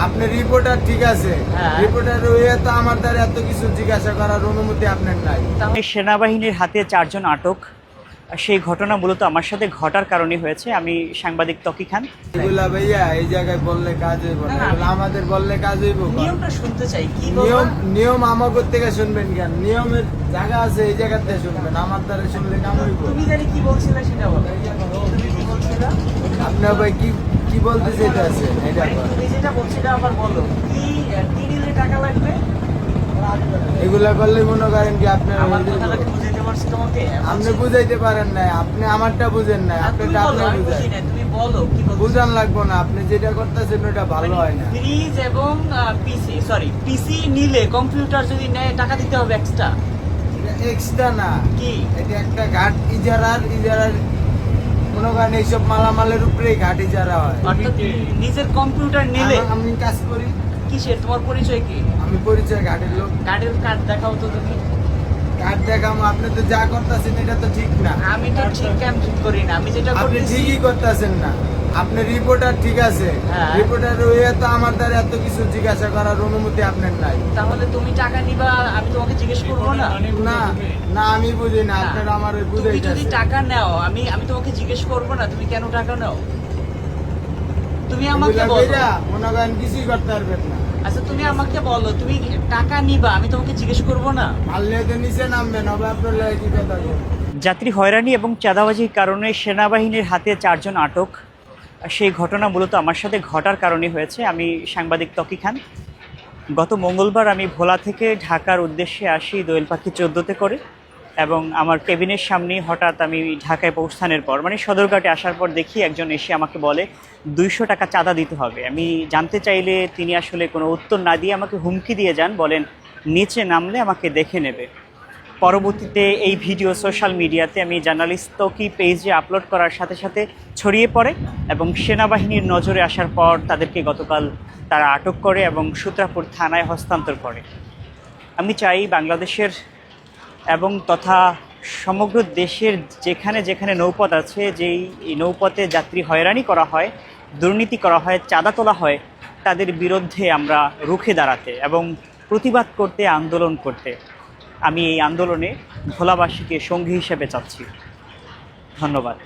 আপনি রিপোর্টার ঠিক আছে, রিপোর্টার হয়ে তো আমার দ্বারা এত কিছু জিজ্ঞাসা করার অনুমতি আপনার নাই। সেনাবাহিনীর হাতে 4 জন আটক। সেই ঘটনা মূলত আমার সাথে ঘটার কারণে হয়েছে। আমি সাংবাদিক তকি খান। এগুলা ভাইয়া এই জায়গায় বললে কাজ হইব না, এগুলা আমাদের বললে কাজ হইব। নিয়মটা শুনতে চাই, কি নিয়ম আমাদের থেকে শুনবেন কেন? নিয়মের জায়গা আছে, এই জায়গাতে শুনবেন, আমার দ্বারা শুনলে কাম হইব। তুমি জানি কি বলছিলে সেটা বলো। তুমি কি বলছিলা? আপনার ভাই কি বলতে চাইতেছেন এটা বলেন। তুমি যেটা বলছিলে আবার বলো। কি নিলে টাকা লাগবে? এগুলা করলে মনে করেন কি আপনার আমার কথাটা কি বুঝাইতে পারছি তোমাকে? আপনি বুঝাইতে পারেন নাই, আপনি আমারটা বুঝেন নাই, তুমি আপনারটা বলো, আপনি আমি বুঝেন। বুঝি না, তুমি বলো কি বলছো? বুঝান লাগবো না, আপনি যেটা করতেছেন ওটা ভালো হয় না। ফ্রিজ এবং পিসি নিলে কম্পিউটার যদি নেয় টাকা দিতে হবে এক্সট্রা। এক্সট্রা না, কি? এটা একটা ঘাট ইজারার মনে করেন এইসব মালামালের উপরেই ঘাট ইজারা হয়। অর্থাৎ নিজের কম্পিউটার নিলে আমি কাজ করি। কিসের? তোমার পরিচয় কি? আমি পরিচয় ঘাটের লোক। কার্ডের কার্ড দেখাও তো তুমি। ঘাট দেখাম, আপনি তো যা করতেছেন এটা তো ঠিক না। আমি তো ঠিক করি না, আমি যেটা আপনি করতেছি ঠিকই করতেছেন না। আপনি রিপোর্টার ঠিক আছে, হ্যাঁ। রিপোর্টার হয়ে তো আমার দ্বারা এত কিছু জিজ্ঞাসা করার অনুমতি আপনার নাই। তাহলে তুমি টাকা নিবা, আমি তোমাকে জিজ্ঞেস করবো না? না না, আমি বুঝি না, না। আপনারা আমার তুমি বুঝাইতেছেন। যদি টাকা নাও, আমি তোমাকে জিজ্ঞেস করবো না তুমি কেন টাকা নাও? তুমি আমাকে এগুলা বলো। কইরা মনে করেন কিছুই করতে পারবেন না। আচ্ছা তুমি আমাকে বলো, তুমি টাকা নিবা, আমি তোমাকে জিজ্ঞেস করবো না? পারলে তো নিচে নামবেন, হবে আপনার লাগে কি কথা বলবেন? যাত্রী হয়রানি এবং চাঁদাবাজির কারণে সেনাবাহিনীর হাতে 4 জন আটক। সেই ঘটনা মূলত আমার সাথে ঘটার কারণে হয়েছে। আমি সাংবাদিক তকি খান। গত মঙ্গলবার আমি ভোলা থেকে ঢাকার উদ্দেশ্যে আসি দোয়েল পাখি 14তে করে, এবং আমার কেবিনের সামনেই হঠাৎ আমি ঢাকায় পৌঁছানোর পর মানে সদরঘাটে আসার পর দেখি একজন এসে আমাকে বলে 200 টাকা চাঁদা দিতে হবে। আমি জানতে চাইলে তিনি আসলে কোনো উত্তর না দিয়ে আমাকে হুমকি দিয়ে যান, বলেন নিচে নামলে আমাকে দেখে নেবে। পরবর্তীতে এই ভিডিও সোশ্যাল মিডিয়াতে আমি জার্নালিস্ট তকি পেজে আপলোড করার সাথে সাথে ছড়িয়ে পড়ে এবং সেনাবাহিনীর নজরে আসার পর তাদেরকে গতকাল তারা আটক করে এবং সূত্রাপুর থানায় হস্তান্তর করে। আমি চাই বাংলাদেশের এবং তথা সমগ্র দেশের যেখানে যেখানে নৌপথ আছে, যেই নৌপথে যাত্রী হয়রানি করা হয়, দুর্নীতি করা হয়, চাঁদা তোলা হয়, তাদের বিরুদ্ধে আমরা রুখে দাঁড়াতে এবং প্রতিবাদ করতে, আন্দোলন করতে। আমি এই আন্দোলনে ভোলাবাসীকে সঙ্গী হিসেবে চাচ্ছি। ধন্যবাদ।